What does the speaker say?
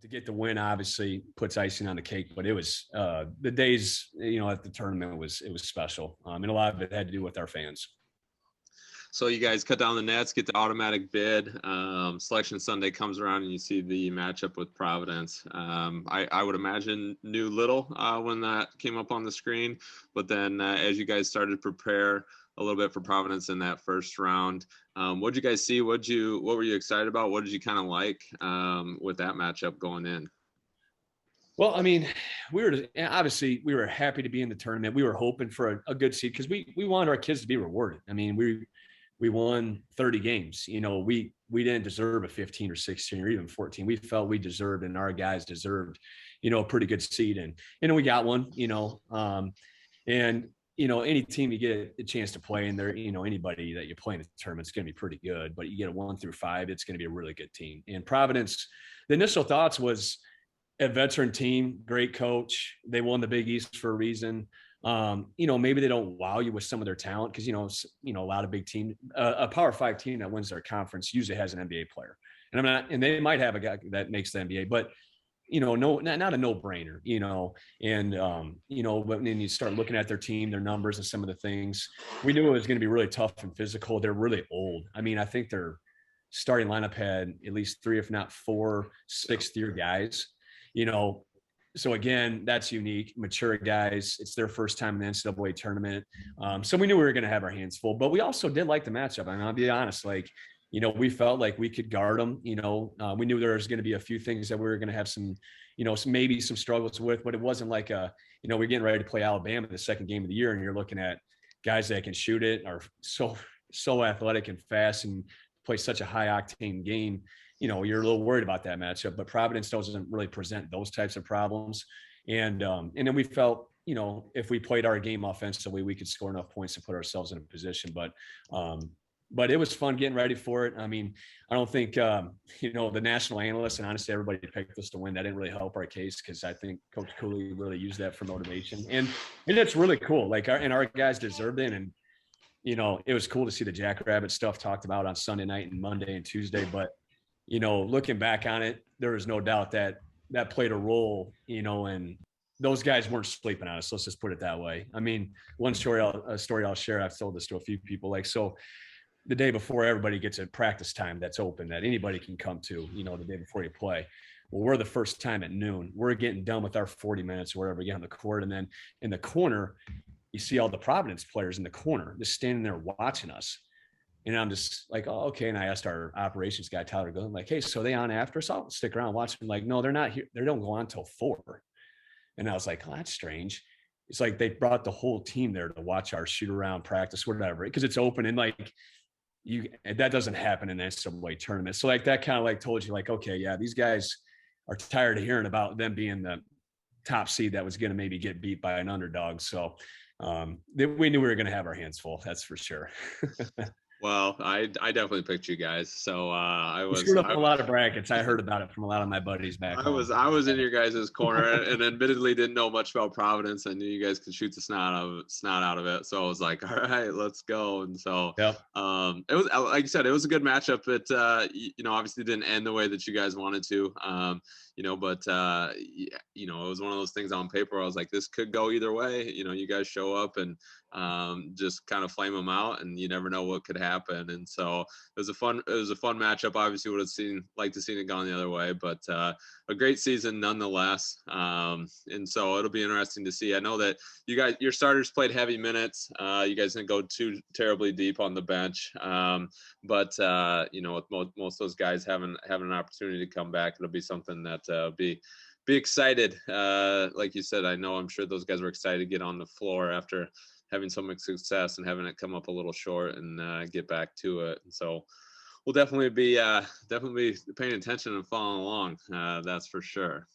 to get the win obviously puts icing on the cake, but it was the days, at the tournament it was special. And a lot of it had to do with our fans. So you guys cut down the nets, get the automatic bid. Selection Sunday comes around and you see the matchup with Providence. I would imagine knew little when that came up on the screen, but then as you guys started to prepare a little bit for Providence in that first round, what did you guys see? What were you excited about? What did you kind of like with that matchup going in? Well, I mean, we were happy to be in the tournament. We were hoping for a good seed because we wanted our kids to be rewarded. I mean, we won 30 games. We didn't deserve a 15 or 16 or even 14. We felt we deserved, and our guys deserved, a pretty good seed. And we got one, and, any team you get a chance to play in there, anybody that you play in the tournament is going to be pretty good, but you get a 1 through 5, it's going to be a really good team. And Providence, the initial thoughts was a veteran team, great coach. They won the Big East for a reason. Maybe they don't wow you with some of their talent because, a lot of big team, a Power 5 team that wins their conference usually has an NBA player. And they might have a guy that makes the NBA, but, not a no-brainer, but then you start looking at their team, their numbers and some of the things. We knew it was going to be really tough and physical. They're really old. I mean, I think their starting lineup had at least 3, if not 4, sixth-year guys, So again, that's unique, mature guys. It's their first time in the NCAA tournament. So we knew we were going to have our hands full, but we also did like the matchup. I mean, I'll be honest, we felt like we could guard them. We knew there was going to be a few things that we were going to have some, maybe some struggles with, but it wasn't like we're getting ready to play Alabama the second game of the year. And you're looking at guys that can shoot it, are so athletic and fast and play such a high octane game. You're a little worried about that matchup, but Providence doesn't really present those types of problems. And then we felt, if we played our game offensively, we could score enough points to put ourselves in a position. But it was fun getting ready for it. I mean, I don't think, the national analysts and honestly, everybody picked us to win. That didn't really help our case because I think Coach Cooley really used that for motivation. And it's really cool. Our guys deserved it. And, it was cool to see the Jackrabbits stuff talked about on Sunday night and Monday and Tuesday. But, looking back on it, there is no doubt that played a role, and those guys weren't sleeping on us. Let's just put it that way. I mean, one story I'll share, I've told this to a few people, so the day before everybody gets a practice time that's open that anybody can come to, the day before you play. Well, we're the first time at noon. We're getting done with our 40 minutes or whatever we get on the court. And then in the corner, you see all the Providence players in the corner just standing there watching us. And I'm just like, oh, okay. And I asked our operations guy, Tyler, I'm like, hey, so are they on after us? I'll stick around and watch them. Like, no, they're not here. They don't go on until 4. And I was like, oh, that's strange. It's like they brought the whole team there to watch our shoot around practice, whatever, because it's open. And that doesn't happen in the NCAA tournament. So that kind of told you okay, yeah, these guys are tired of hearing about them being the top seed that was going to maybe get beat by an underdog. So we knew we were going to have our hands full. That's for sure. Well, I definitely picked you guys. So I was screwed up a lot of brackets. I heard about it from a lot of my buddies back home. I was in your guys' corner and admittedly didn't know much about Providence. I knew you guys could shoot the snot out of it. So I was like, all right, let's go. And so yep. It was, like you said, it was a good matchup. It obviously didn't end the way that you guys wanted to. But it was one of those things on paper where I was like, this could go either way. You guys show up and just kind of flame them out, and you never know what could happen. And so it was a fun matchup. Obviously would have liked to see it gone the other way, but a great season nonetheless. And so it'll be interesting to see. I know that your starters played heavy minutes. You guys didn't go too terribly deep on the bench. But with most of those guys having an opportunity to come back, it'll be something that be excited. Like you said, I'm sure those guys were excited to get on the floor after having so much success and having it come up a little short and get back to it. And so we'll definitely be paying attention and following along. That's for sure.